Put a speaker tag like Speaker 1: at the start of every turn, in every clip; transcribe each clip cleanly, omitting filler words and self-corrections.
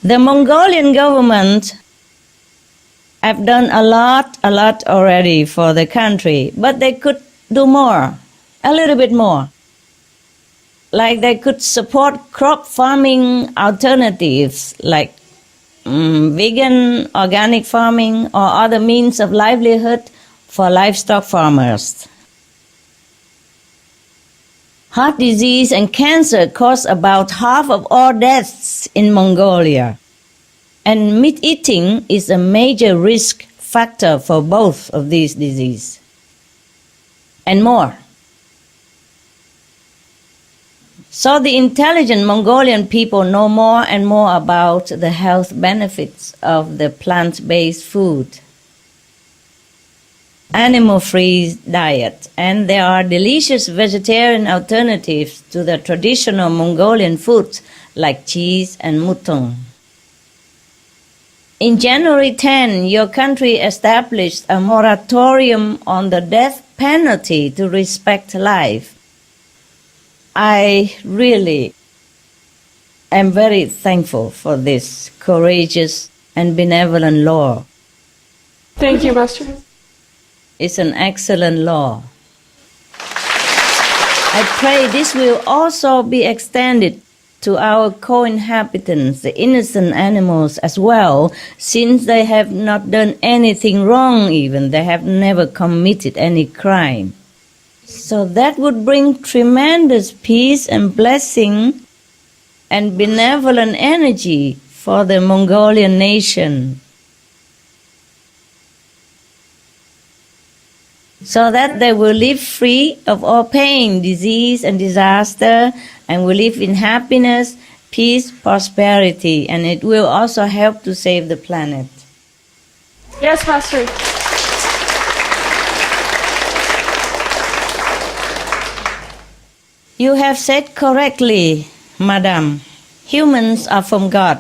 Speaker 1: The Mongolian government have done a lot already for the country, but they could do more, a little bit more. Like they could support crop farming alternatives like vegan, organic farming or other means of livelihood for livestock farmers. Heart disease and cancer cause about half of all deaths in Mongolia. And meat eating is a major risk factor for both of these diseases. And more. So the intelligent Mongolian people know more and more about the health benefits of the plant-based food, animal-free diet, and there are delicious vegetarian alternatives to the traditional Mongolian foods like cheese and mutton. In January 10, your country established a moratorium on the death penalty to respect life. I really am very thankful for this courageous and benevolent law.
Speaker 2: Thank you, Master.
Speaker 1: It's an excellent law. I pray this will also be extended to our co-inhabitants, the innocent animals as well, since they have not done anything wrong even. They have never committed any crime. So that would bring tremendous peace and blessing and benevolent energy for the Mongolian nation. So that they will live free of all pain, disease, and disaster, and will live in happiness, peace, prosperity, and it will also help to save the planet.
Speaker 2: Yes, Master.
Speaker 1: You have said correctly, Madam. Humans are from God,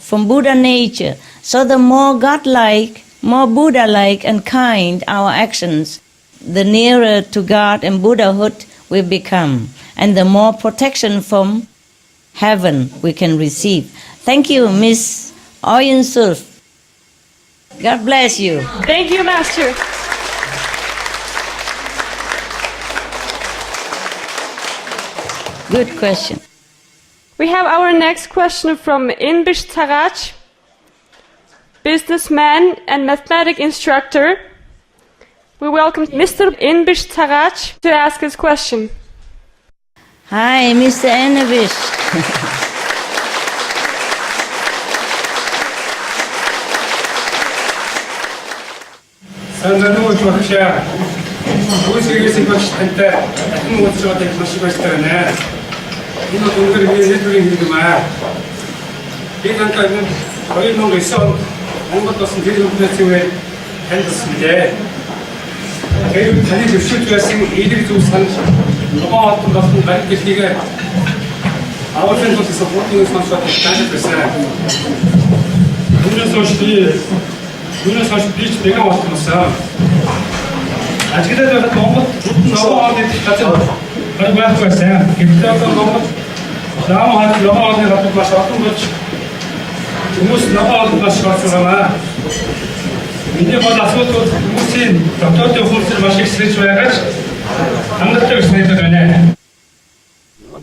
Speaker 1: from Buddha nature. So the more godlike, more Buddha-like and kind our actions, the nearer to God and Buddhahood we become, and the more protection from heaven we can receive. Thank you, Miss Oyensulf. God bless you.
Speaker 2: Thank you, Master.
Speaker 1: Good question.
Speaker 2: We have our next question from Inbish Taraj, businessman and mathematics instructor. We welcome Mr. Inbish Taraj to ask his question.
Speaker 1: Hi, Mr. Inbish.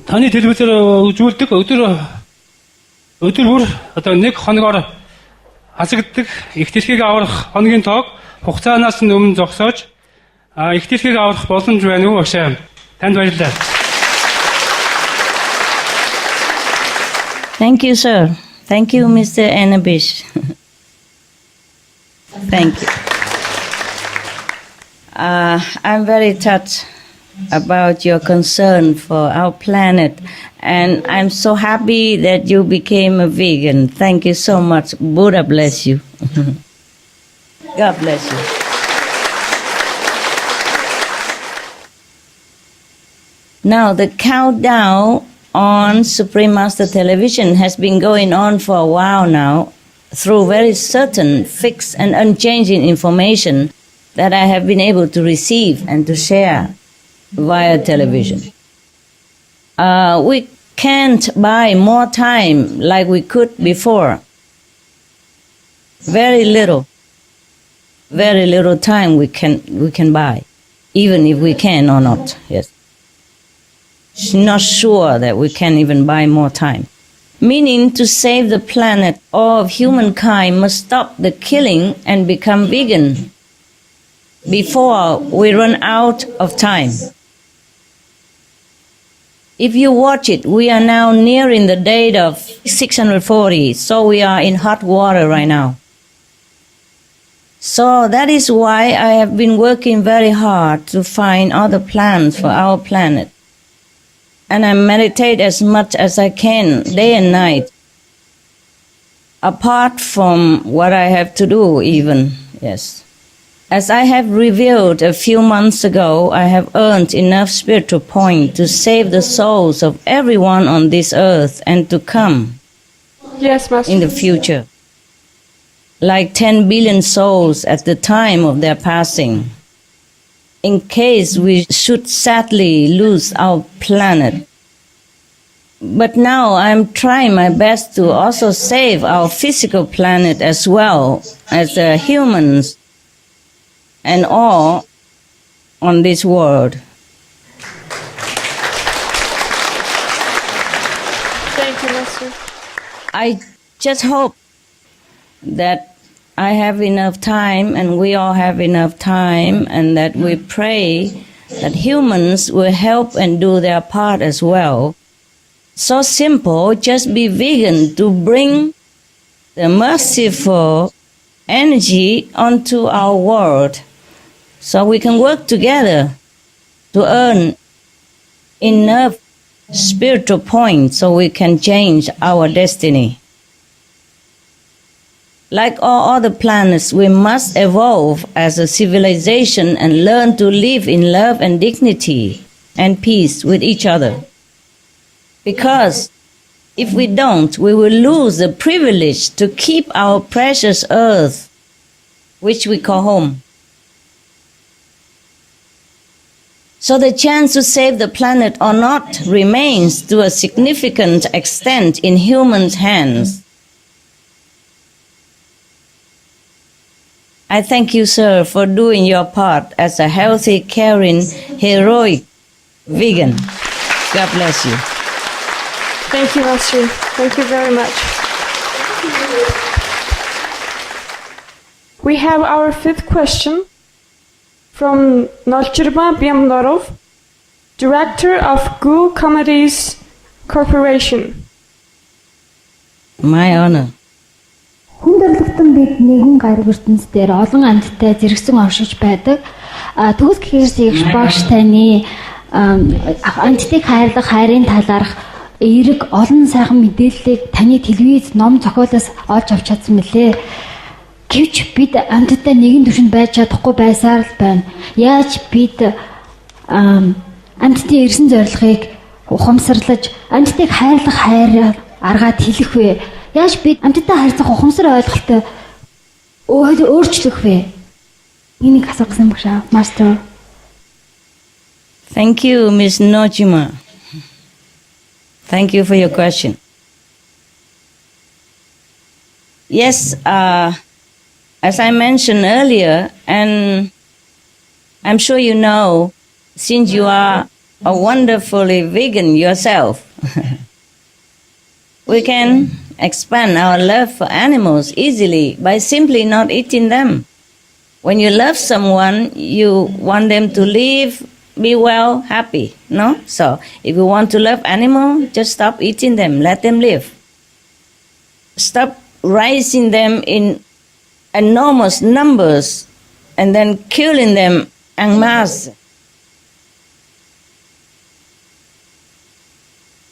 Speaker 3: Таны телевизээр үзүүлдэг өдөр бүр одоо нэг хоногоор хасагддаг их дэлхийг аврах хоногийн тоог хугацаанаас нь өмнө зогсоож их дэлхийг аврах боломж байна уу агшаа? Танд баярлалаа.
Speaker 1: Thank you, sir. Thank you, Mr. Anabish. Thank you. I'm very touched about your concern for our planet, and I'm so happy that you became a vegan. Thank you so much. Buddha bless you. God bless you. Now, the countdown on Supreme Master Television has been going on for a while now through very certain, fixed, and unchanging information that I have been able to receive and to share via television. We can't buy more time like we could before. Very little time we can buy, even if we can or not. Yes. Not sure that we can even buy more time. Meaning, to save the planet, all of humankind must stop the killing and become vegan before we run out of time. If you watch it, we are now nearing the date of 640, so we are in hot water right now. So that is why I have been working very hard to find other plans for our planet. And I meditate as much as I can, day and night, apart from what I have to do even, yes. As I have revealed a few months ago, I have earned enough spiritual points to save the souls of everyone on this earth and to come.
Speaker 2: Yes, Master.
Speaker 1: In the future. Like 10 billion souls at the time of their passing. In case we should sadly lose our planet. But now I'm trying my best to also save our physical planet as well as the humans and all on this world.
Speaker 2: Thank you, Master.
Speaker 1: I just hope that I have enough time and we all have enough time, and that we pray that humans will help and do their part as well. So simple, just be vegan to bring the merciful energy onto our world so we can work together to earn enough spiritual points so we can change our destiny. Like all other planets, we must evolve as a civilization and learn to live in love and dignity and peace with each other. Because if we don't, we will lose the privilege to keep our precious earth, which we call home. So the chance to save the planet or not remains to a significant extent in humans' hands. I thank you, sir, for doing your part as a healthy, caring, heroic vegan. God bless you.
Speaker 2: Thank you, Master. Thank you very much. We have our fifth question from Nolchirba Biamdorov, Director of Gu Comedies Corporation.
Speaker 1: My honor.
Speaker 4: Хүн төрлөختөн бид нэгэн гариг ертөнц дээр олон амьттай зэрэгсэн оршиж байдаг. Төгс гэхээс ягш багш таны амьтдыг хайрлах, хайрын талаарх эерэг олон сайхан мэдээллийг таны телевиз, ном зохиолоос олж авч чадсан мөлий. Гэвч бид амьтдаа нэгэн түвшинд байж чадахгүй байсаар л байна. Яаж бид амьтдын ирсэн зорилгыг ухамсарлаж, амьтдыг хайрлах хайраар аргаад хэлэх вэ? Яаж бид амьтдаа харьцах ухамсар ойлголттой өөрчлөх вэ? Энийг асуусан багшаа, Master.
Speaker 1: Thank you, Ms. Nojima. Thank you for your question. Yes, as I mentioned earlier, and I'm sure you know, since you are a wonderfully vegan yourself, we can expand our love for animals easily by simply not eating them. When you love someone, you want them to live, be well, happy, no? So if you want to love animals, just stop eating them, let them live. stop raising them in enormous numbers and then killing them en masse.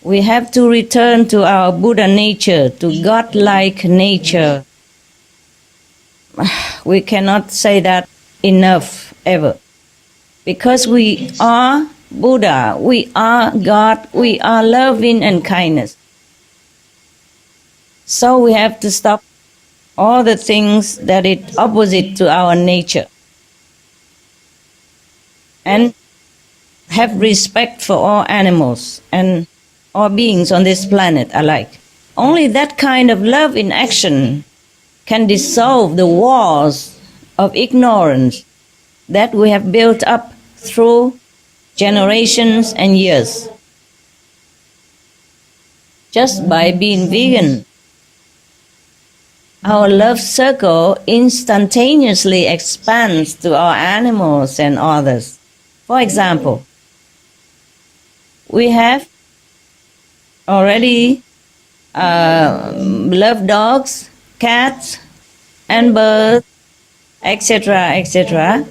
Speaker 1: We have to return to our Buddha nature, to God-like nature. We cannot say that enough ever. Because we are Buddha, we are God, we are loving and kindness. So we have to stop all the things that are opposite to our nature. And have respect for all animals and all beings on this planet alike. Only that kind of love in action can dissolve the walls of ignorance that we have built up through generations and years. Just by being vegan, our love circle instantaneously expands to our animals and others. For example, we have already love dogs, cats, and birds, etc., etc.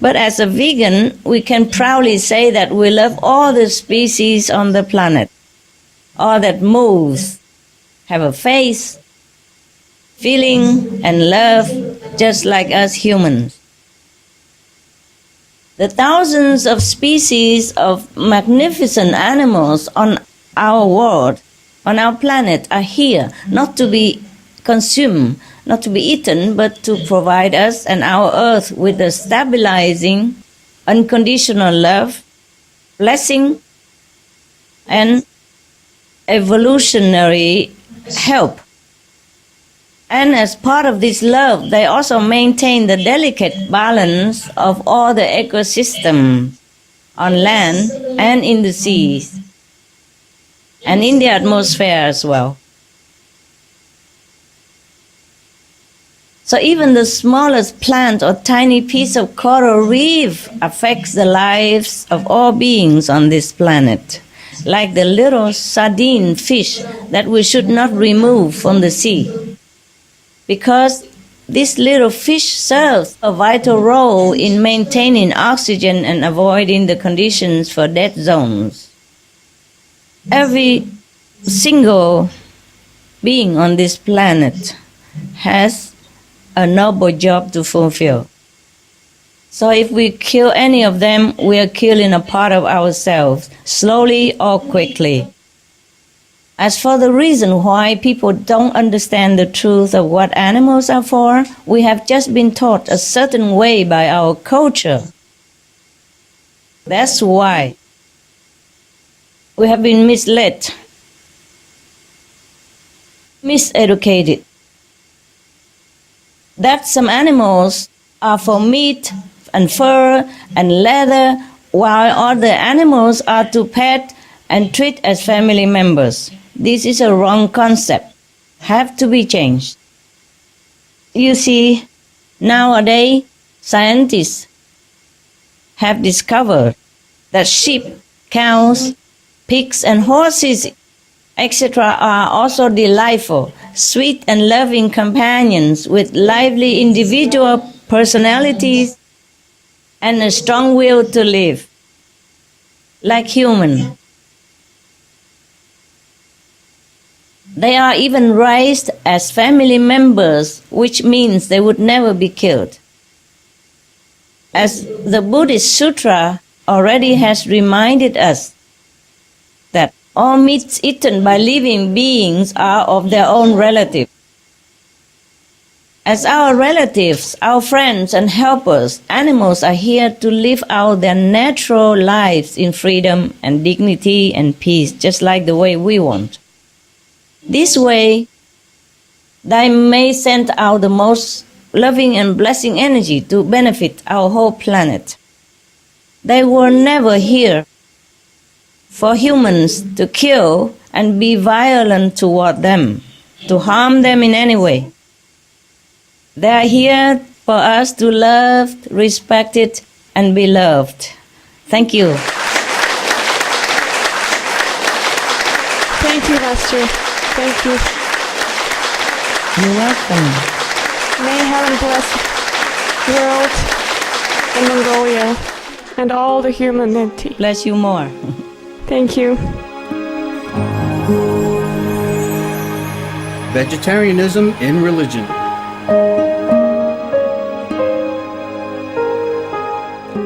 Speaker 1: But as a vegan, we can proudly say that we love all the species on the planet. All that moves, have a face, feeling, and love, just like us humans. The thousands of species of magnificent animals on our world, on our planet, are here not to be consumed, not to be eaten, but to provide us and our earth with a stabilizing, unconditional love, blessing, and evolutionary help. And as part of this love, they also maintain the delicate balance of all the ecosystems on land and in the seas, and in the atmosphere as well. So even the smallest plant or tiny piece of coral reef affects the lives of all beings on this planet, like the little sardine fish that we should not remove from the sea, because this little fish serves a vital role in maintaining oxygen and avoiding the conditions for dead zones. Every single being on this planet has a noble job to fulfill. So if we kill any of them, we are killing a part of ourselves, slowly or quickly. As for the reason why people don't understand the truth of what animals are for, we have just been taught a certain way by our culture. That's why we have been misled, miseducated, that some animals are for meat and fur and leather, while other animals are to pet and treat as family members. This is a wrong concept, have to be changed. You see, nowadays, scientists have discovered that sheep, cows, pigs, and horses, etc., are also delightful, sweet, and loving companions with lively individual personalities and a strong will to live, like humans. They are even raised as family members, which means they would never be killed. As the Buddhist Sutra already has reminded us that all meats eaten by living beings are of their own relative. As our relatives, our friends and helpers, animals are here to live out their natural lives in freedom and dignity and peace, just like the way we want. This way, they may send out the most loving and blessing energy to benefit our whole planet. They were never here for humans to kill and be violent toward them, to harm them in any way. They are here for us to love, respect it, and be loved. Thank you.
Speaker 2: Thank you, Master. Thank you.
Speaker 1: You're welcome.
Speaker 2: May heaven bless the world and Mongolia and all the humanity.
Speaker 1: Bless you more.
Speaker 2: Thank you.
Speaker 5: Vegetarianism in religion.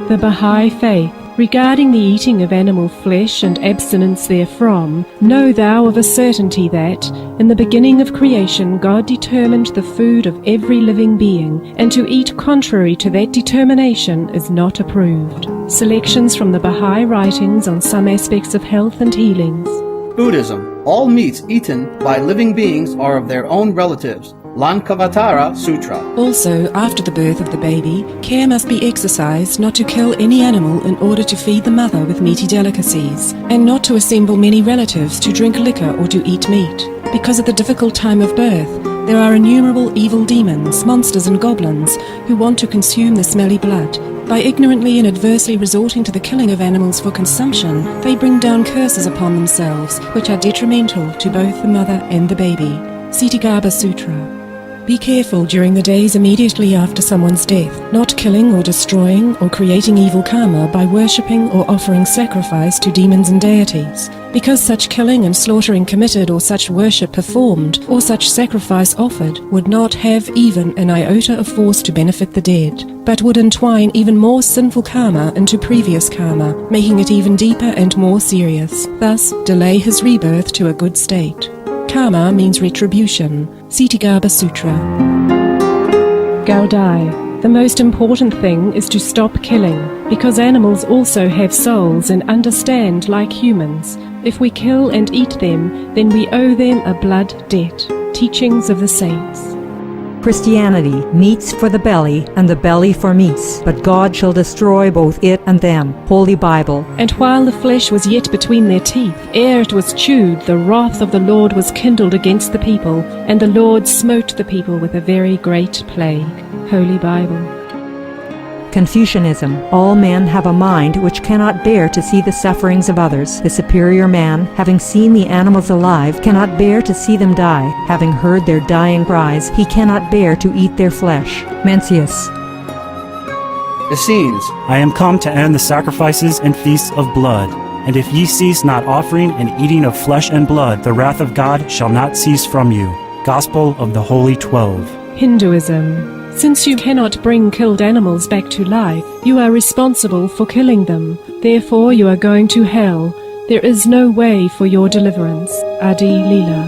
Speaker 6: The Baha'i Faith. Regarding the eating of animal flesh and abstinence therefrom, know thou of a certainty that, in the beginning of creation, God determined the food of every living being, and to eat contrary to that determination is not approved. Selections from the Baha'i writings on some aspects of health and healings.
Speaker 5: Buddhism. All meats eaten by living beings are of their own relatives. Lankavatara Sutra.
Speaker 7: Also, after the birth of the baby, care must be exercised not to kill any animal in order to feed the mother with meaty delicacies, and not to assemble many relatives to drink liquor or to eat meat. Because at the difficult time of birth, there are innumerable evil demons, monsters and goblins who want to consume the smelly blood. By ignorantly and adversely resorting to the killing of animals for consumption, they bring down curses upon themselves, which are detrimental to both the mother and the baby. Sitigarbha Sutra. Be careful during the days immediately after someone's death, not killing or destroying or creating evil karma by worshipping or offering sacrifice to demons and deities. Because such killing and slaughtering committed or such worship performed or such sacrifice offered would not have even an iota of force to benefit the dead, but would entwine even more sinful karma into previous karma, making it even deeper and more serious, thus delay his rebirth to a good state. Karma means retribution. Sitigarbha Sutra.
Speaker 6: Gaudai. The most important thing is to stop killing, because animals also have souls and understand like humans. If we kill and eat them, then we owe them a blood debt. Teachings of the Saints.
Speaker 8: Christianity, meats for the belly, and the belly for meats, but God shall destroy both it and them. Holy Bible.
Speaker 6: And while the flesh was yet between their teeth, ere it was chewed, the wrath of the Lord was kindled against the people, and the Lord smote the people with a very great plague. Holy Bible.
Speaker 8: Confucianism. All men have a mind which cannot bear to see the sufferings of others. The superior man, having seen the animals alive, cannot bear to see them die. Having heard their dying cries, he cannot bear to eat their flesh. Mencius.
Speaker 5: Essenes.
Speaker 9: I am come to end the sacrifices and feasts of blood. And if ye cease not offering and eating of flesh and blood, the wrath of God shall not cease from you. Gospel of the Holy 12.
Speaker 6: Hinduism. Since you cannot bring killed animals back to life, you are responsible for killing them. Therefore you are going to hell. There is no way for your deliverance. Adi Lila.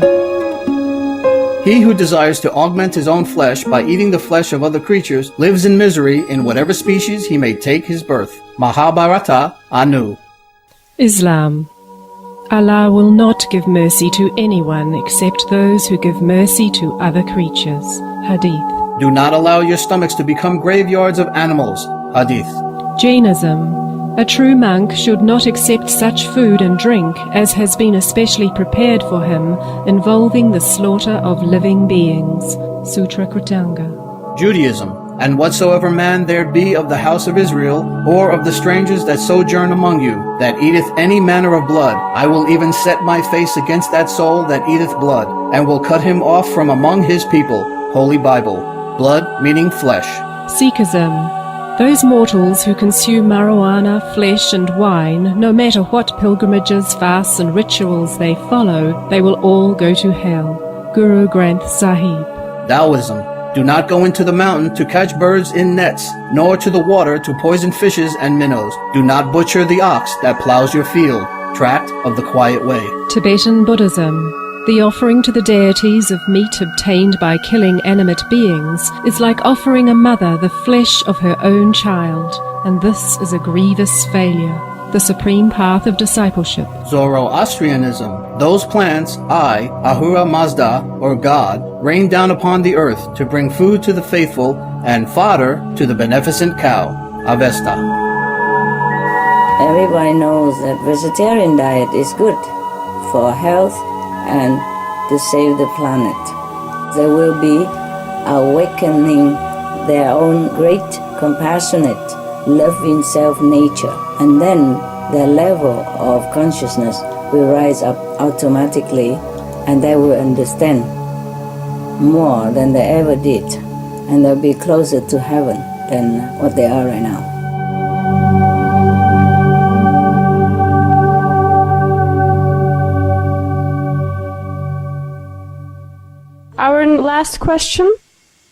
Speaker 5: He who desires to augment his own flesh by eating the flesh of other creatures lives in misery in whatever species he may take his birth. Mahabharata Anu.
Speaker 6: Islam. Allah will not give mercy to anyone except those who give mercy to other creatures. Hadith.
Speaker 5: Do not allow your stomachs to become graveyards of animals. Hadith.
Speaker 6: Jainism. A true monk should not accept such food and drink as has been especially prepared for him, involving the slaughter of living beings. Sutra Kritanga.
Speaker 5: Judaism. And whatsoever man there be of the house of Israel, or of the strangers that sojourn among you, that eateth any manner of blood, I will even set my face against that soul that eateth blood, and will cut him off from among his people. Holy Bible. Blood meaning flesh.
Speaker 6: Sikhism. Those mortals who consume marijuana, flesh and wine, no matter what pilgrimages, fasts and rituals they follow, they will all go to hell. Guru Granth Sahib.
Speaker 5: Taoism. Do not go into the mountain to catch birds in nets, nor to the water to poison fishes and minnows. Do not butcher the ox that plows your field. Tract of the Quiet Way.
Speaker 6: Tibetan Buddhism. The offering to the deities of meat obtained by killing animate beings is like offering a mother the flesh of her own child, and this is a grievous failure. The supreme path of discipleship.
Speaker 5: Zoroastrianism. Those plants I, Ahura Mazda, or God, rain down upon the earth to bring food to the faithful and fodder to the beneficent cow. Avesta.
Speaker 1: Everybody knows that vegetarian diet is good for health and to save the planet. They will be awakening their own great, compassionate, loving self-nature, and then their level of consciousness will rise up automatically, and they will understand more than they ever did, and they'll be closer to heaven than what they are right now.
Speaker 2: Our last question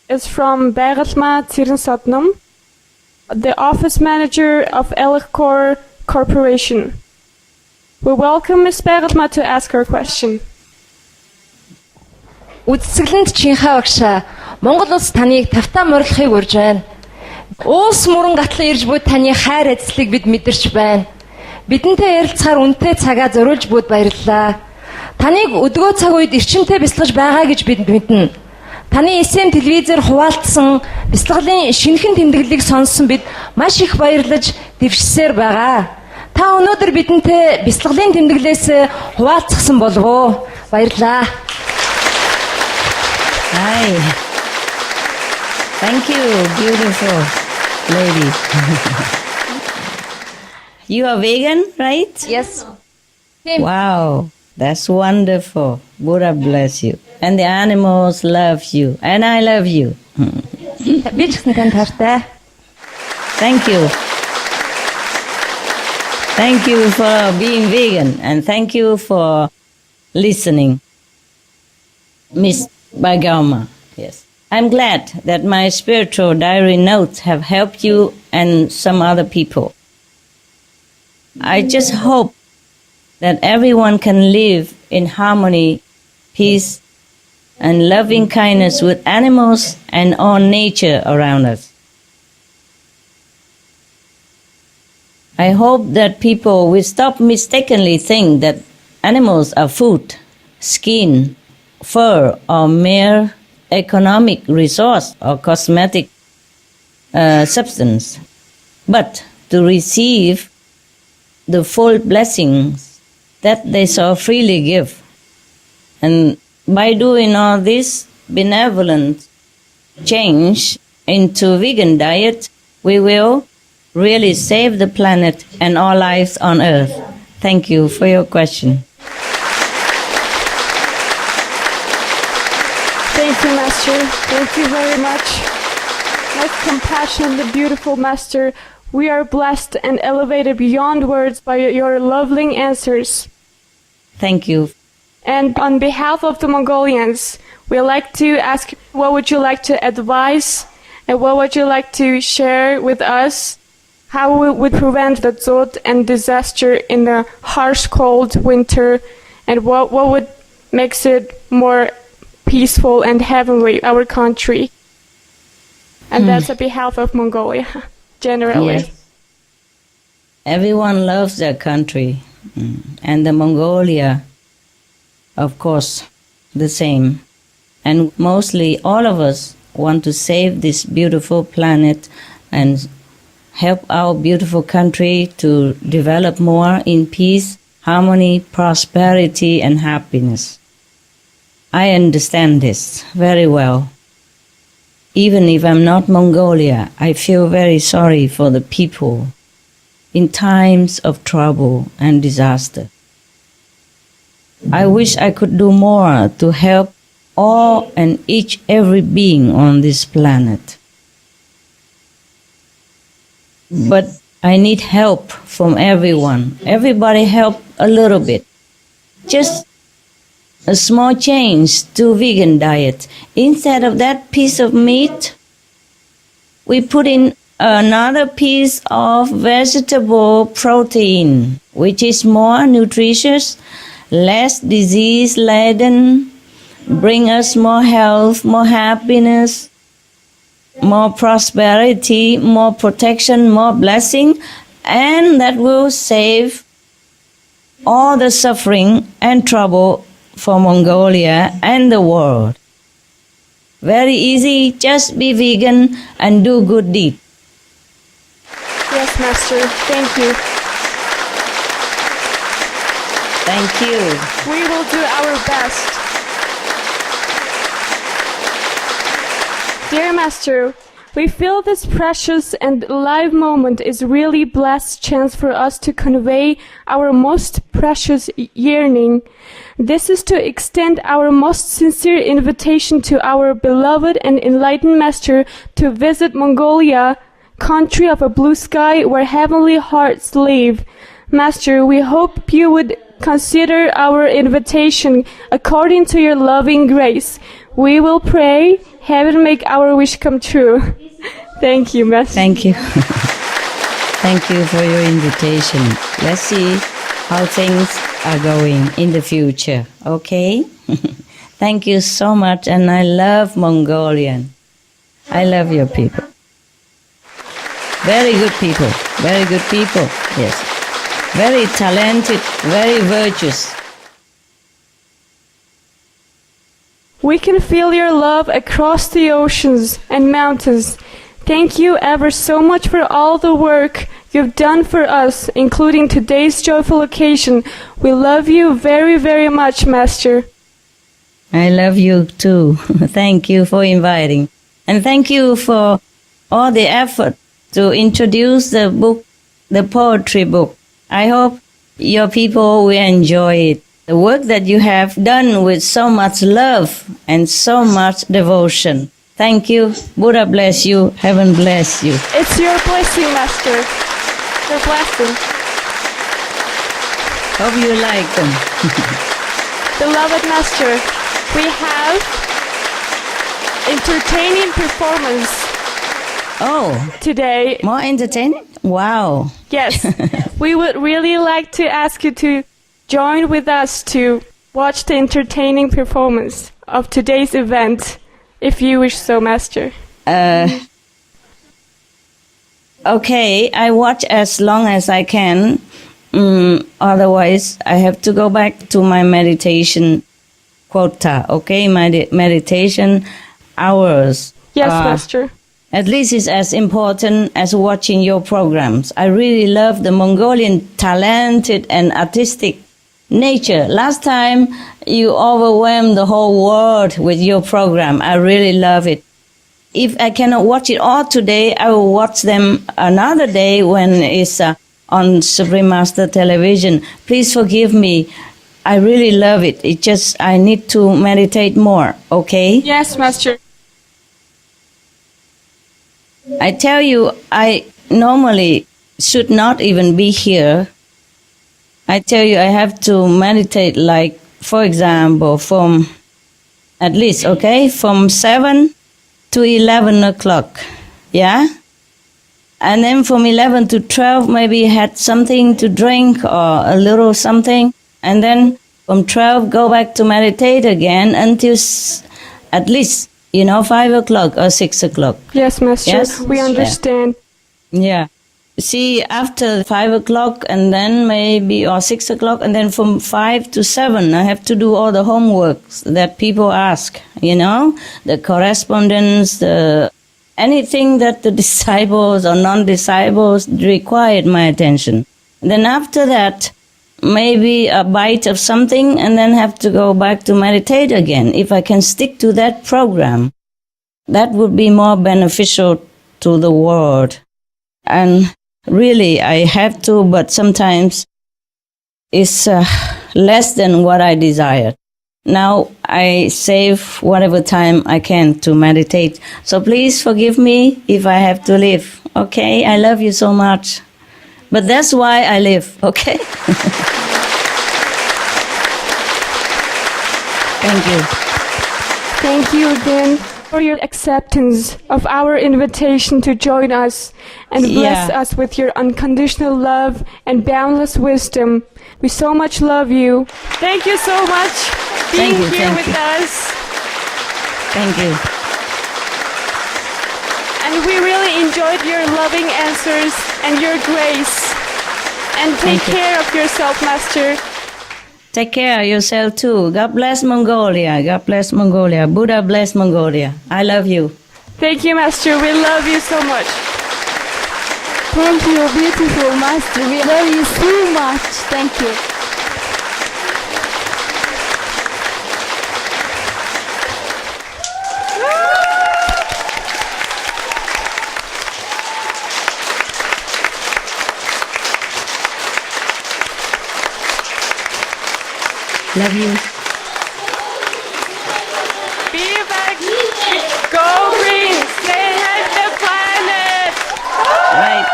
Speaker 2: is from Байгалма Цэрэн-Содном, the office manager of Elchcore Corporation. We welcome Ms. Байгалма to ask her question.
Speaker 10: Үдсгэлэнд чинхаа багшаа, Монгол улс таныг тавтаа морилохыг урьж байна. Уус мөрөн гатлан ирж буй таны хайр эзлийг бид мэдэрч байна. Бидэнтэй ярилцахаар үнэтэй цагаа зориулж буйд баярлалаа. Таныг өдгөө цаг үед эрчимтэй бясалгаж байгаа гэж бид мэднэ. Таны SM телевизээр хуваалцсан бясалгалын шинэхэн тэмдэглэлийг сонссон бид маш их баярлаж дэвшсээр байгаа. Та өнөөдөр бидэнтэй бясалгалын тэмдэглэлээс хуваалцсан болов уу? Баярлалаа.
Speaker 1: Hi. Thank you, beautiful lady. You are vegan, right?
Speaker 10: Yes.
Speaker 1: Wow, that's wonderful. Buddha bless you. And the animals love you. And I love you.
Speaker 10: Би ч гэсэн танд хайртай.
Speaker 1: Thank you. Thank you for being vegan. And thank you for listening. Miss Baigalma. Yes. I'm glad that my spiritual diary notes have helped you and some other people. I just hope that everyone can live in harmony, peace, and loving kindness with animals and all nature around us. I hope that people will stop mistakenly think that animals are food, skin, fur, or mere economic resource or cosmetic substance, but to receive the full blessings that they so freely give. And by doing all this benevolent change into vegan diet, we will really save the planet and all lives on earth. Thank you for your question.
Speaker 2: Thank you, Master. Thank you very much. Most compassionate and beautiful Master, we are blessed and elevated beyond words by your lovely answers.
Speaker 1: Thank you.
Speaker 2: And on behalf of the Mongolians, we'd like to ask, what would you like to advise and what would you like to share with us? How we would prevent the drought and disaster in the harsh, cold winter, and what would makes it more peaceful and heavenly, our country? And that's on behalf of Mongolia, generally.
Speaker 1: Yes. Everyone loves their country, and the Mongolia, of course, the same. And mostly all of us want to save this beautiful planet and help our beautiful country to develop more in peace, harmony, prosperity, and happiness. I understand this very well. Even if I'm not Mongolia, I feel very sorry for the people in times of trouble and disaster. I wish I could do more to help all and every being on this planet. But I need help from everyone. Everybody help a little bit. Just a small change to vegan diet. Instead of that piece of meat, we put in another piece of vegetable protein, which is more nutritious, less disease-laden, bring us more health, more happiness, more prosperity, more protection, more blessing, and that will save all the suffering and trouble for Mongolia and the world. Very easy, just be vegan and do good deed.
Speaker 2: Yes, Master. Thank you.
Speaker 1: Thank you.
Speaker 2: We will do our best. Dear Master, We feel this precious and live moment is really blessed chance for us to convey our most precious yearning. This is to extend our most sincere invitation to our beloved and enlightened Master to visit Mongolia, country of a blue sky where heavenly hearts live. Master, we hope you would consider our invitation according to your loving grace. We will pray, heaven make our wish come true. Thank you, Master.
Speaker 1: Thank you. Thank you for your invitation. Let's see how things are going in the future, okay? Thank you so much, and I love Mongolian. I love your people. Very good people, yes. Very talented, very virtuous.
Speaker 2: We can feel your love across the oceans and mountains. Thank you ever so much for all the work you've done for us, including today's joyful occasion. We love you very, very much, Master.
Speaker 1: I love you too. Thank you for inviting. And thank you for all the effort to introduce the book, the poetry book. I hope your people will enjoy it. The work that you have done with so much love and so much devotion. Thank you. Buddha bless you. Heaven bless you.
Speaker 2: It's your blessing, Master. Your blessing.
Speaker 1: Hope you like them.
Speaker 2: Beloved Master, we have entertaining performance today.
Speaker 1: More entertaining? Wow.
Speaker 2: Yes. We would really like to ask you to join with us to watch the entertaining performance of today's event, if you wish so, Master.
Speaker 1: Okay, I watch as long as I can. Otherwise, I have to go back to my meditation quota, okay? My meditation hours.
Speaker 2: Yes, Master.
Speaker 1: At least it's as important as watching your programs. I really love the Mongolian talented and artistic nature. Last time, you overwhelmed the whole world with your program. I really love it. If I cannot watch it all today, I will watch them another day when it's on Supreme Master Television. Please forgive me. I really love it. It just, I need to meditate more, okay?
Speaker 2: Yes, Master.
Speaker 1: I tell you, I normally should not even be here. I tell you, I have to meditate, like, for example, from at least, okay, from 7 to 11 o'clock, yeah? And then from 11 to 12, maybe had something to drink or a little something. And then from 12, go back to meditate again until at least, 5 o'clock or 6 o'clock.
Speaker 2: Yes, Master.
Speaker 1: Yes?
Speaker 2: We understand.
Speaker 1: Yeah. See, after 5 o'clock and then maybe, or 6 o'clock, and then from 5 to 7, I have to do all the homeworks that people ask, the correspondence, anything that the disciples or non-disciples required my attention. And then after that, maybe a bite of something and then have to go back to meditate again. If I can stick to that program, that would be more beneficial to the world. And really, I have to, but sometimes it's less than what I desired. Now I save whatever time I can to meditate. So please forgive me if I have to leave. Okay? I love you so much. But that's why I live. Okay? Thank you.
Speaker 2: Thank you again for your acceptance of our invitation to join us and bless us with your unconditional love and boundless wisdom. We so much love you. Thank you so much for being here with us.
Speaker 1: Thank you.
Speaker 2: And we really enjoyed your loving answers and your grace. And take care of yourself, Master.
Speaker 1: Take care of yourself too. God bless Mongolia. God bless Mongolia. Buddha bless Mongolia. I love you.
Speaker 2: Thank you, Master. We love you so much.
Speaker 4: Thank you, beautiful Master. We love you so much. Thank you.
Speaker 1: love you.
Speaker 2: Be back. Go green. Save the planet.
Speaker 1: Right.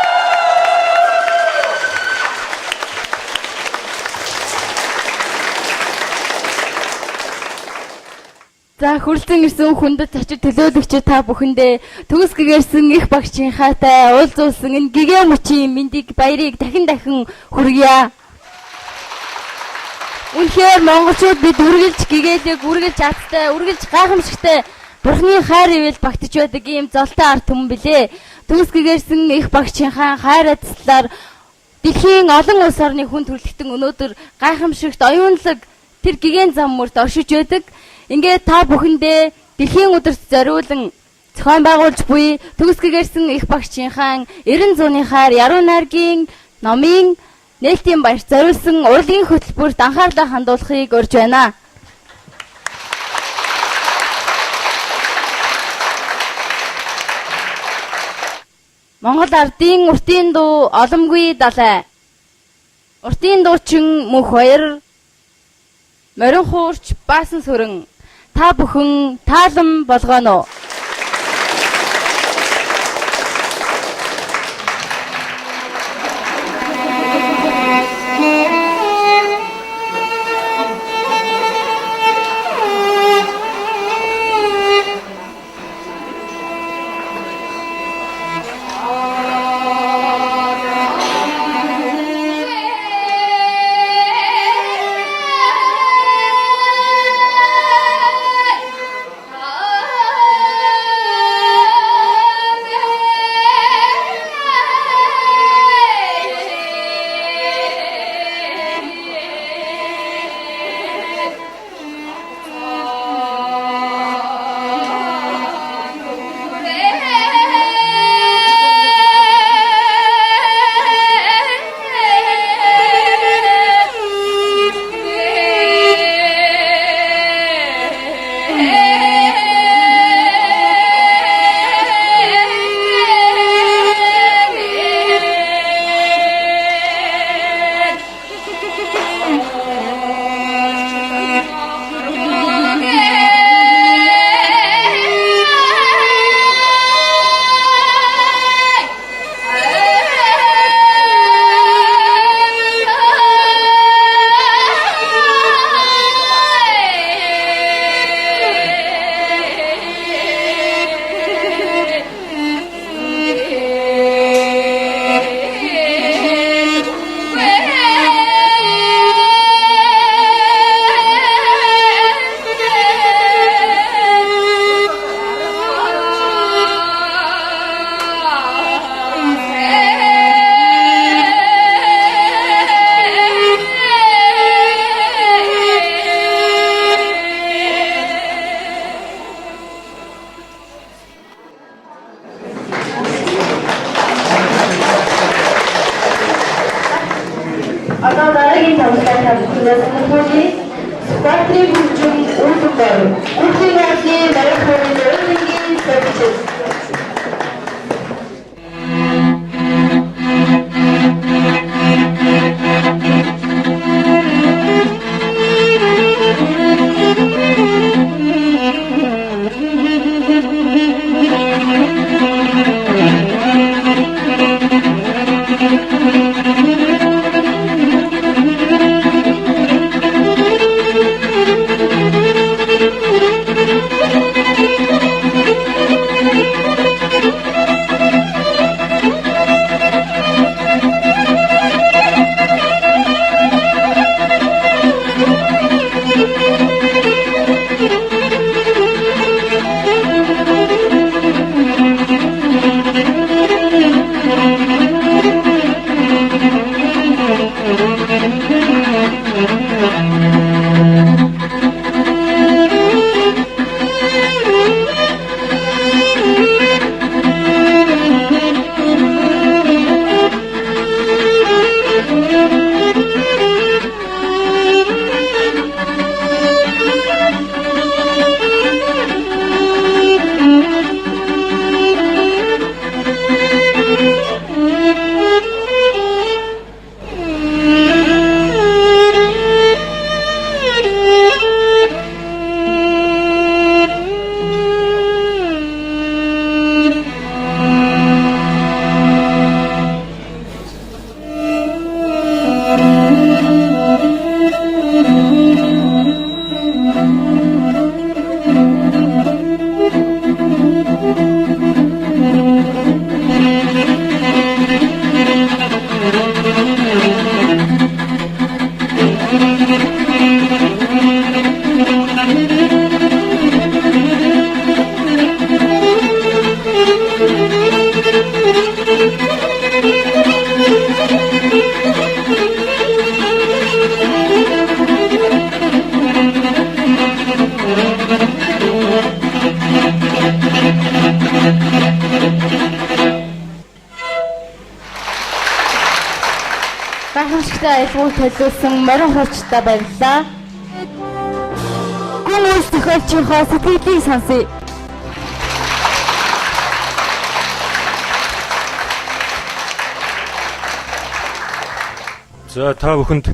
Speaker 11: За хүрлцэн ирсэн хүндэт очиж төлөөлөгч та бүхэндээ төгс гэгэрсэн их багчийн хаатай уулзуулсан энэ гэгэн мөчийн мэндийг баярыг дахин хүргье. Үнэхээр монголчууд бид үргэлж гэгээлэг, үргэлж аттай, үргэлж гайхамшигтай Бурхны хайр ивэл багтж байдаг ийм золтой ард түмэн билээ. Төгс гэгэрсэн их багчийн хайр эцлэлээр дэлхийн олон улс орны хүн төрөлхтөн өнөөдөр гайхамшигт оюунлаг тэр гэгэн зам мөрт оршиж байдаг. Ингээд та бүхэндээ дэлхийн өдөрт зориулан зохион байгуулж буй төгс гэгэрсэн их багчийнхаа 90 зууны хайр яруу найргийн номын нээлтийн баяр зориулсан урлагийн хөтөлбөрт анхаарлаа хандуулахыг урьж байна. Монгол ардын уртын дуу оломгүй далай. Уртын дуучин мөнх баяр морин хуурч баасан сүрэн та бүхэн таалан болгоно. аялгауг төлөвлөсөн морин хурцтай баярлалаа. Гүн үс тохиолчийнхоо сэтгэлийг сонсъё.
Speaker 12: За та бүхэнд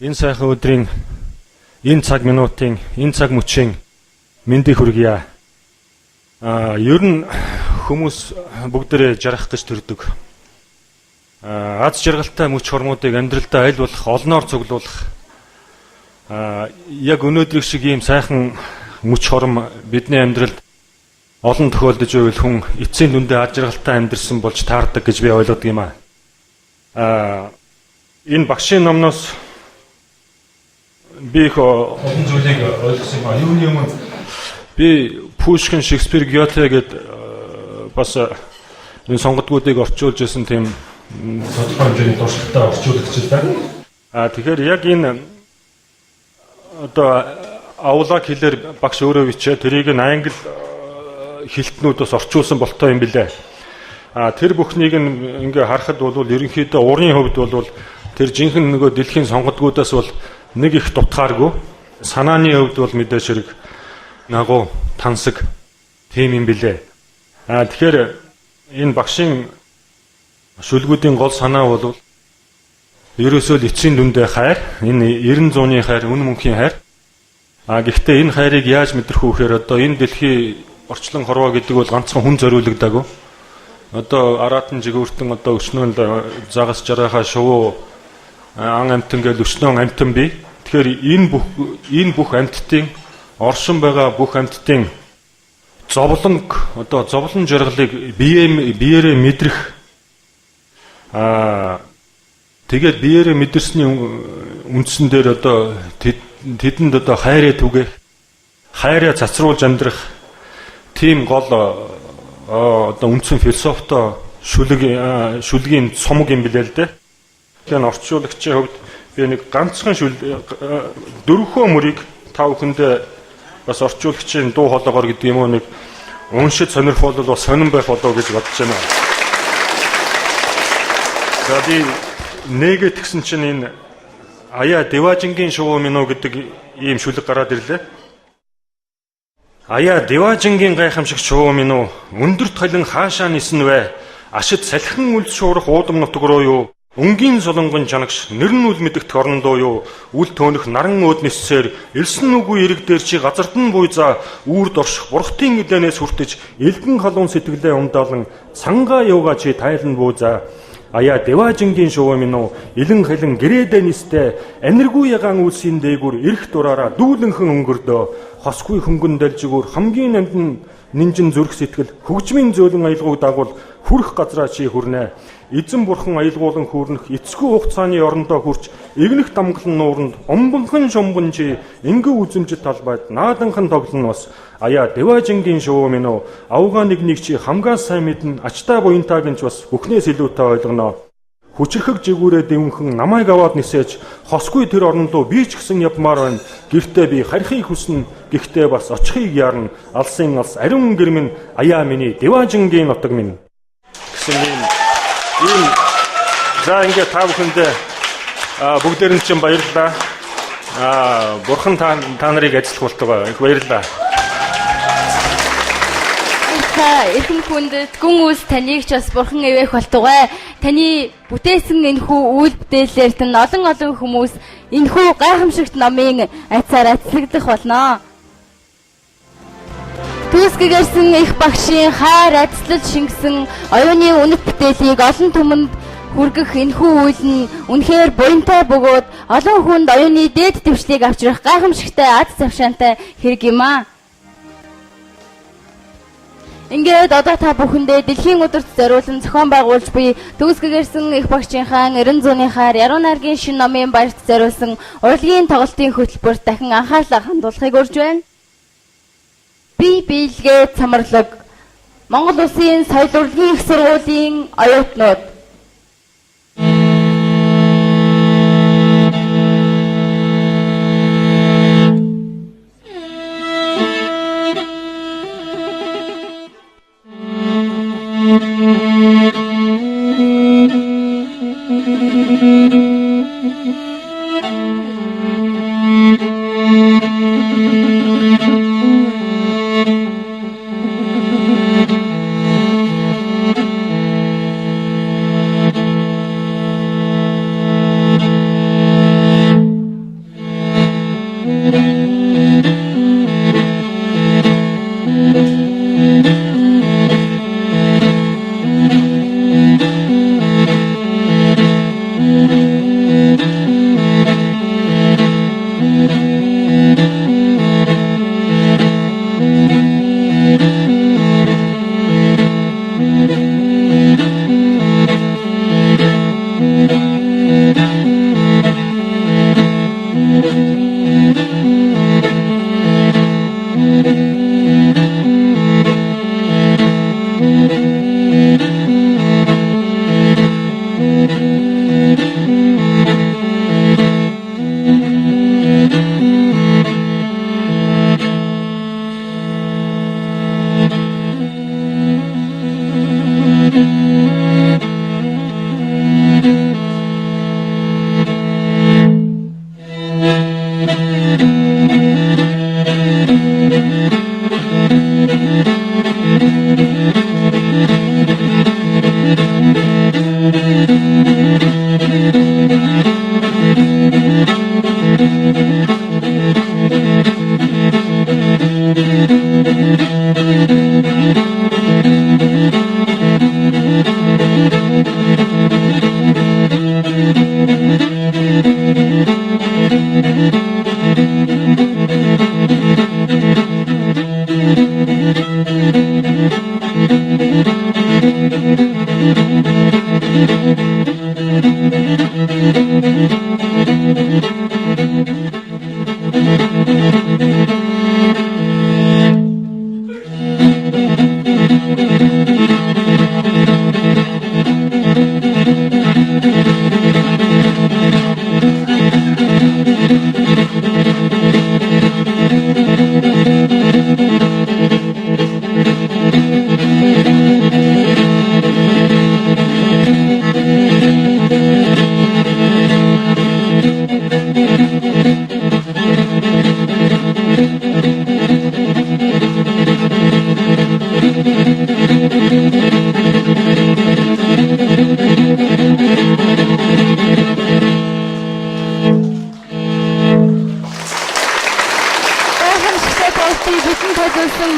Speaker 12: энэ сайхан өдрийн энэ цаг минутын энэ цаг мөчийн мэндийг хүргье. Ер нь хүмүүс бүгдээрээ жаргах гэж төрдөг. Аз жаргалтай мөч хормуудыг амьдралдаа аль болох олноор цуглуулах. Яг өнөөдрийг шиг ийм сайхан мөч хорм бидний амьдралд олон тохиолдож байвал хүн эцсийн дүндээ аз жаргалтай амьдрсан болж таардаг гэж би ойлгодог юм аа. Энэ багшийн номноос би их олон зүйлийг ойлгосон юм аа. Юуны өмнө би Пушкин, Шекспир, Гёте гэд бас энэ сонгодгуудыг орчуулж байсан тийм тодорхой хэмжээний туршлагатай орчуулагч л да. Тэгэхээр яг энэ одоо авлаг хэлээр багш өөрөө бичээ тэрийг нь англи хэлтнүүдээс орчуулсан болтой юм билээ. Тэр бүхнийг ингээ харахад бол ерөнхийдөө урын хувьд бол тэр жинхэнэ нөгөө дэлхийн сонгодгуудаас бол нэг их дутгааргүй. Санааны хувьд бол мэдээж хэрэг нагуу тансаг тийм юм билээ. Тэгэхээр энэ багшийн шүлгүүдийн гол санаа бол ерөөсөө л эцсийн дүндээ хайр, энэ 90 зууны хайр, үн мөнхийн хайр. Гэхдээ энэ хайрыг яаж мэдрэх вэ гэхээр одоо энэ дэлхий орчлон хорвоо гэдэг бол ганцхан хүн зориулагдаагүй. Одоо араатан жигүүртэн одоо өчнөнд загас жарахаа шувуу ан амтан гэж өчнөн амтан бий. Тэгэхээр энэ бүх амьтдын оршин байгаа бүх амьтдын зовлон жаргалыг биеэрээ мэдрэх тэгээд биеэрээ мэдэрсний үндсэн дээр одоо тэдэнд одоо хайраа түгэх, хайраа цацруулж амьдрах тийм гол одоо үндсэн философтой шүлгийн цомог юм билээ л дээ. Тэгэхээр орчуулагчийн хувьд би нэг ганцхан дөрвөн мөрийг та бүхэндээ бас орчуулагчийн дуу хоолойгоор гэдэг юм уу нэг уншиж сонирхол бол бас сонирн байх болов гэж бодож байна. За би нэгэт гисэн чинь энэ аяа Деважингийн шувуу минь уу гэдэг ийм шүлэг гараад ирлээ. Аяа Деважингийн гайхамшигт шувуу минь уу өндөрт халин хаашаа нисэн вэ? Ашид салхин үл шуурах уудам нутг руу юу? Өнгийн солонгон чанагш нэрн үл мэдэгт орнондоо юу? Үл төөнөх наран өөд ниссээр элсэн үгүй эрэг дээр чи газарт нь буйзаа үрд орших бурхтын эдэнээс хүртэж элгэн халуун сэтгэлээ умдаалan цангаа юугаа чи тайлан буузаа. Аяа Деважингийн шувуу минь уу илэн халин гэрээдэ нистэй энергүй ягаан үлсийн дээгүр эрх дураараа дүүлэнхэн өнгөрдөө хосгүй хөнгөн далжигүр хамгийн амтэн нинжин зүрх сэтгэл хөгжмийн зөөлөн аялгауг дагвал хүрэх газраа чи хүрнэ. Эзэн бурхан аялгуулан хүрнэх эцгүй хугацааны орондоо хүрч игнэх дамглан нууранд омбонхон шумбан чи ингээ үзэмжит талбайд нааданхан тоглоно бас. Аяа Деважингийн шувуу минь уу авгаа нэгнийг чи хамгаа сайн мэднэ ачтаа буянтаа гинч бас бүхнээс илүүтэй ойлгоно. Хүчрхэг жигүүрээ дэвнхэн намайг аваад нисэж хосгүй тэр орондоо би ч гэсэн явмаар байна. Гэртээ би харихыг хүснэ гэхдээ бас очихыг яарна. Алсын алс ариун гэр минь аяа миний Деважингийн нутаг минь гэсэн ийм за ингээ та бүхэндээ бүгдээр нь чинь баярлалаа. Бурхан та нарыг ажиллах болтугай. Их баярлалаа.
Speaker 11: Эхэн хүндэт гүн үс таныг ч бас бурхан ивэх болтугай. Таны бүтээсэн энэхүү үйл бүтээлээр тань олон хүмүүс энэхүү гайхамшигт номын айцаар ацлагдах болно. Түүсгээрсэн их багшийн хайр ацлаж шингэсэн оюуны үнэт бүтээлийг олон түмэнд хүргэх энэхүү үйл нь үнэхээр буянтай бөгөөд олон хүнд оюуны дээд дэвшлийг авчрах гайхамшигтай аз завшаантай хэрэг юм аа. Ингээд одоо та бүхэндээ дэлхийн өдөрт зориулсан зохион байгуулж буй Төгсгээрсэн их багшийнхаа 90 зууныхаар Яруу найргийн шинэ номын баярт зориулсан урлагийн тоглолтын хөтөлбөрт дахин анхаарлаа хандуулахыг урьж байна. Би биелгээ цамарлаг Монгол Улсын соёл урлагийн их сургуулийн оюутнууд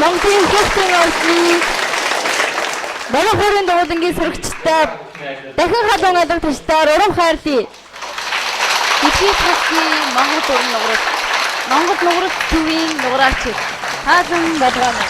Speaker 11: Монголын хөгжлийн орны Баруун хорийн дуулангийн сөрөгчтэй дахин халуун алга ташдаар урам хайрлаа. Эцэг хэсгийн Монгол нугарт төвийн нугараач хаалан байлгаана.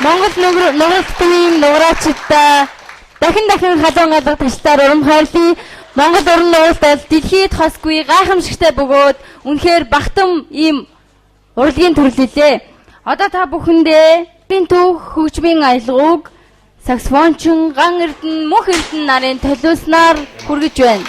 Speaker 11: Монгол нугартын нуграачтай дахин халуун алга ташдаар урам хайрлаа. Монгол уран нугартал дэлхийд хосгүй гайхамшигтай бөгөөд үнэхээр бахтам ийм урлагийн төрлөлөө. Одоо та бүхэндээ бин түүх хөгжмийн аялгауг саксофончин Ган Эрдэнэ мөнх Эрдэнэ нарын төлөөснаар хүргэж байна.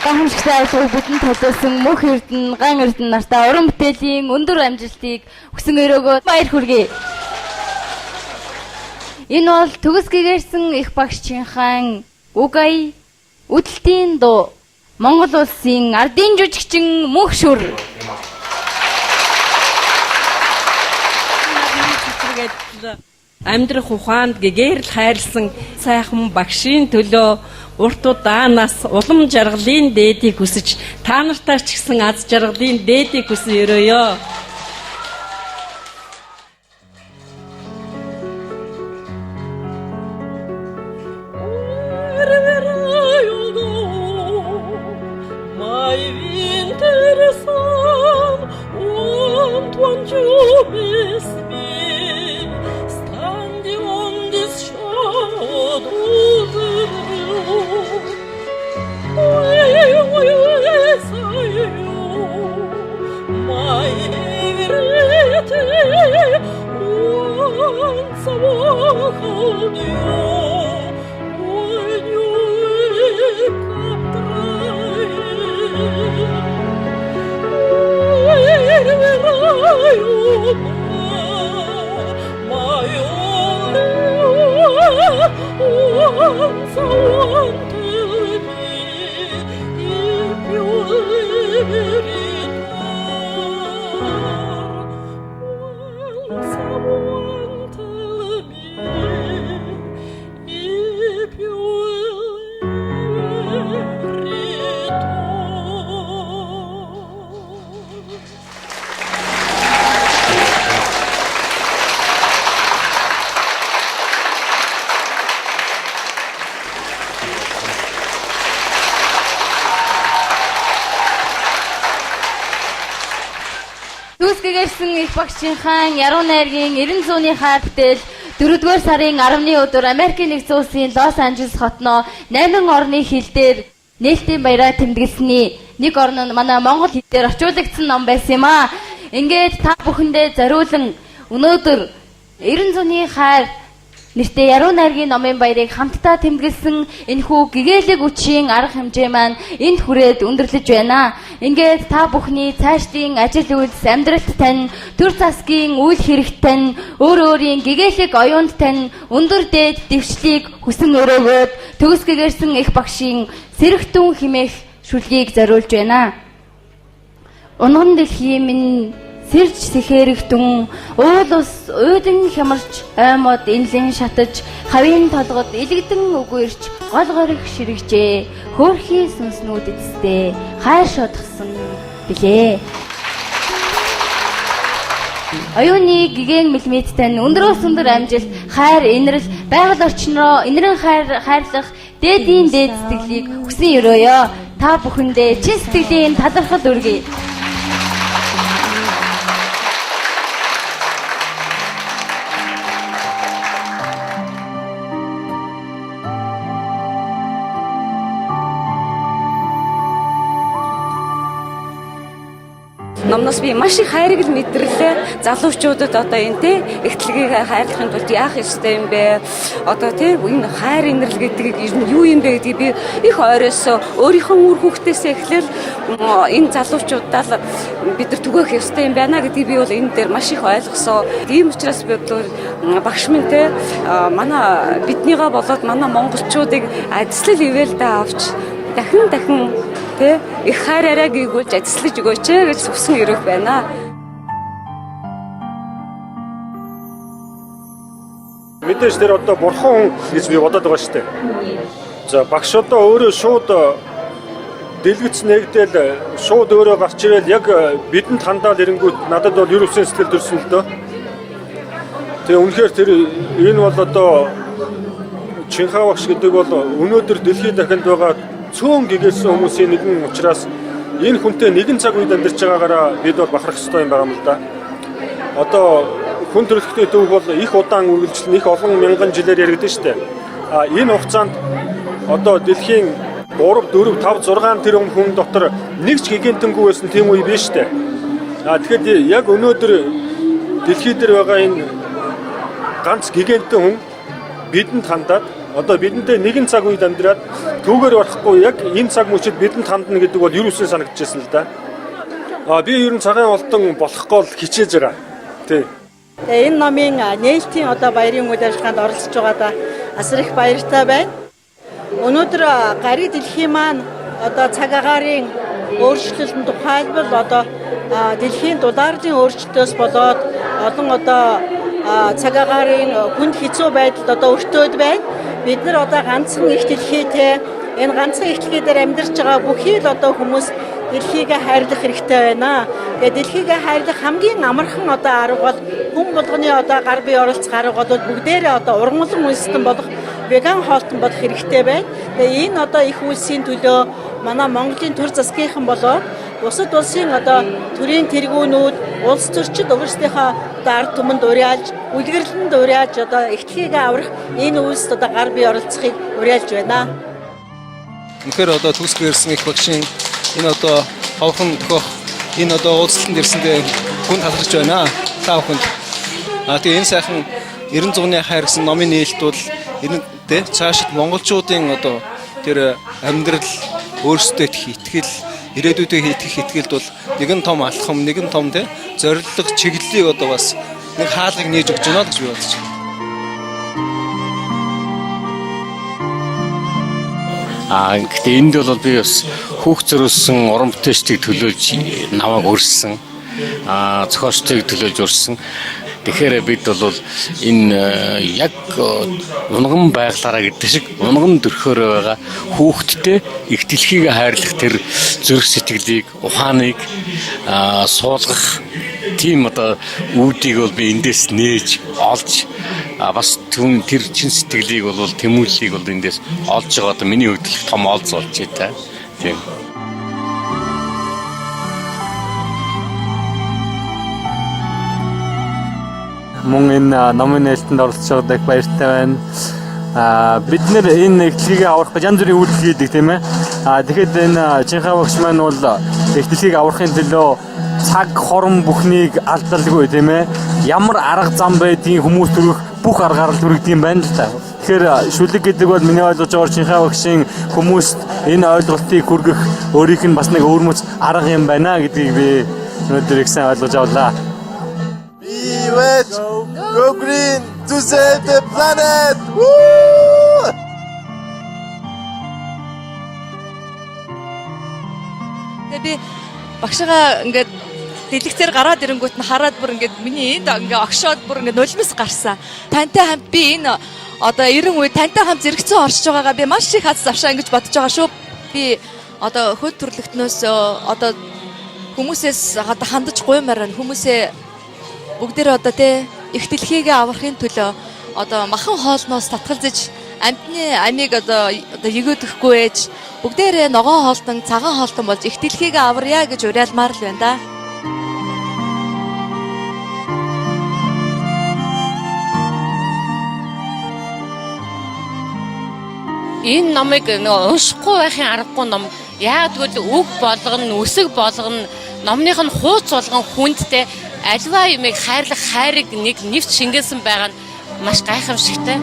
Speaker 11: гайхамшигтай ажил бидэнд төлөөсөн мөнх эрдэнэ, ган эрдэнэ нартаа уран бүтээлийн өндөр амжилтыг өгсөн өрөөгөө баяр хүргэе. Энэ бол төгс гэгэрсэн их багш Чинхан Угай үдэлтийн дуу Монгол улсын ардын жүжигчин мөнх шүр.
Speaker 13: Амьдрах ухаанд гэгэрл хайрлсан сайхан багшийн төлөө урт удаанаас улам жаргалын дээдийг хүсэж та нартай ч гэсэн аз жаргалын дээдийг хүсэн өрөөё.
Speaker 11: Их багш Чинхан яруу найргийн 90-100-ны хайртэл 4-р сарын 10-ны өдөр Америкийн нэгдсэн улсын Лос Анжелес хотноо 8 орны хил дээр нээлтийн баяраа тэмдэглэсний нэг орн нь манай Монгол хэл дээр орчуулагдсан ном байсан юм аа. Ингээд та бүхэндээ зориулан өнөөдөр 90-100-ны хайр нэртэй яруу найргийн номын баярыг хамтдаа тэмдэглэсэн энэхүү гэгээлэг үчийн арга хэмжээ маань энд хүрээд өндөрлөж байна. Ингээд та бүхний цаашдын ажил үйлс, амьдралд тань, төр засгийн үйл хэрэгт тань, өөр өөрийн гэгээлэг оюунд тань өндөр дээд дэвшлийг хүсэн өрөөгөөд төгс гэгэрсэн их багшийн сэрэгтүн химээх шүлгийг зориулж байна. Унган дэлхийн минь сэрж сэхэрэгтэн уул ус уйдан хямарч аймод инлэн шатаж хавийн толгод илэгдэн өгөөрч гол гориг ширэгжээ хөөрхий сүнснүүд эцэстээ хайр шодгсон билээ. Оюуны гэгэн мэлмиттэй өндрөөс өндөр амжилт хайр инрэл байгаль орчноо инрэн хайрлах дээдийн дээд сэтгэлийг хүсэн өрөөё. Та бүхэндээ чин сэтгэлийн талархал өргөе.
Speaker 14: Номноос би маш их хайрыг л мэдрэлээ. Залуучуудад одоо энэ те эхтлэгийг хайрлахын тулд яах ёстой юм бэ? Одоо те энэ хайр инрэл гэдгийг юу юм бэ гэдгийг би их ойроос өөрийнхөө үр хүүхдээсээ эхлээл энэ залуучуудаа л бид нар түгээх ёстой юм байна гэдгийг би бол энэ дээр маш их ойлгосон. Тийм учраас би бол багш минь те манай биднийгаа болоод манай монголчуудыг ажил ивэлдэ авч дахин тэ их хайр арай гүйгүүлж ажиллаж өгөөч гэж хүсэн ирэх байна.
Speaker 12: Мэдээж тэр одоо бурхан хүн гэж би бодоод байгаа шүү дээ. За багш одоо өөрөө шууд дэлгэц нэгдэл шууд өөрөө гарч ирэл яг бидэнд хандаал ирэнгүүт надад бол ерөөсөн сэтгэл төрсөн л дөө. Тэгээ үнэхээр тэр энэ бол одоо Чинхан багш гэдэг бол өнөөдөр дэлхийн дахинд байгаа цөөн гэгэрсэн хүмүүсийн нэгэн учраас энэ хүнтэй нэгэн цаг үед амьдарч байгаагаараа бид бол бахарх ёстой юм байгаа юм л да. Одоо хүн төрөлхтний төв бол их удаан үргэлжлэн их олон мянган жилээр яригдсан шүү дээ. Энэ хугацаанд одоо дэлхийн 3, 4, 5, 6 тэрбум хүн дотор нэг ч гигантэнгүй байсан тийм үе биш дээ. Тэгэхэд яг өнөөдөр дэлхий дээр байгаа энэ ганц гигантэн хүн бидэнд хандаад Одоо бидэнтэй нэгэн цаг үед амьдраад түүгээр барахгүй яг энэ цаг мөчид бидэнд хандна гэдэг бол юу үсэн санагдчихсан л да. Би ер нь цагаан олдон болохгүй л хичээж байгаа. Тий.
Speaker 15: Энэ номын нээлтийн одоо баярын үйл ажиллагаанд оролцож байгаадаа асар их баяртай байна. Өнөөдөр гариг дэлхийн маань одоо цаг агаарын өөрчлөлтөнд тухайлбал одоо дэлхийн дулаарын өөрчлөлтөөс болоод олон одоо цаг агаарын хүнд хэцүү байдалд одоо өртөөд байна. Бид нар одоо ганцхан их дэлхийтэй энэ ганцхан их дэлхий дээр амьдарч байгаа бүхий л одоо хүмүүс дэлхийг хайрлах хэрэгтэй байна. Тэгээд дэлхийг хайрлах хамгийн амархан одоо арга бол хүн болгоны одоо гар бие оролцох арга бол бүгдээрээ одоо ургамлан үндэстэн болох веган хоолтон болох хэрэгтэй байна. Тэгээд энэ одоо их үйлсийн төлөө манай Монголын төр засгийнхан болоод бусад улсын одоо төрийн тэргүүнүүд улс төрчид өөрсдийнхөө одоо ард түмэнд уриалж, үлгэрлэнд уриалж одоо ихтлгийг аврах энэ үйлсд одоо гар бие оролцохыг уриалж байна.
Speaker 16: Үнэхээр одоо төгсгөө ирсэн их багшийн энэ одоо ховхон төхөх энэ одоо уулзалтанд ирсэндээ хүн талархаж байна. Та бүхэнд. Тэгээ энэ сайхан 90 хайр гэсэн номын нээлт бол энэтэй цаашид монголчуудын одоо тэр амьдрал өөрсдөө итгэл ирээдүйдээ итгэх итгэлд бол нэгэн том алхам, нэгэн том те зорилго, чиглэлийг одоо бас нэг хаалгыг нээж өгч байна гэж би бодож байна.
Speaker 17: Гэхдээ энд бол би бас хүүхд зориулсан уран бүтээлчдийг төлөөлж намайг өрссөн. Зохиолчдыг төлөөлж өрссөн. Тэгэхээр бид бол энэ яг унган байглаараа гэдэг шиг унган дөрхөөр байгаа хүүхдтэй их дэлхийг хайрлах тэр зүрх сэтгэлийг, ухааныг суулгах тийм одоо үүдийг бол би эндээс нээж олж бас тэр чин сэтгэлийг бол тэмүүллийг бол эндээс олж байгаа одоо миний хөдөлгөх том олз болж байна. Тийм.
Speaker 18: Мөн энэ номын нээлтэнд оролцож байгааг баяртай байна. Бид нэр энэ ихтлгийг аврах гэж янз бүрийн үйлдэл хийдэг тийм ээ. Тэгэхэд энэ Чинхай багш маань бол ихтлгийг аврахын төлөө цаг хорон бүхнийг алдалгүй тийм ээ. Ямар арга зам байдгийг хүмүүс төрөх бүх аргаар л түргдэг юм байна л да. Тэгэхээр шүлэг гэдэг бол миний ойлгож байгаа Чинхай багшийн хүмүүст энэ ойлголтыг хүргэх өөрийнх нь бас нэг өвөрмөц арга юм байна гэдгийг би өнөөдөр их сайн ойлгож авлаа.
Speaker 19: Go green to save the planet! Woo!
Speaker 20: Би багшгаа ингээд дэлгэцээр гараад ирэнгүүт нь хараад бүр ингээд миний энд ингээд огшоод бүр ингээд нулимс гарсан. Тантай хамт би энэ одоо 90 үед тантай хамт зэрэгцэн оршиж байгаагаа би маш их хаз завшаа ингэж бодож байгаа шүү. Би одоо хөл төрлөختнөөс одоо хүмүүсээс одоо хандаж гуймаар хүмүүсээ бүгдээр одоо те их дэлхийг аврахын төлөө одоо махан хоолноос татгалзаж амьтны амийг одоо егөөдөхгүй ээж бүгдээрээ ногоон хоолтон цагаан хоолтон болж их дэлхийг аварья гэж уриалмаар л байна да.
Speaker 21: Энэ номыг уншихгүй байхын аргагүй ном. Яагаад гэвэл үг болгоно, үсэг болгоно, номных нь хууц болгон хүндтэй альва юмыг хайрлах хайрыг нэг нэвт шингээсэн байгаа нь маш гайхамшигтай.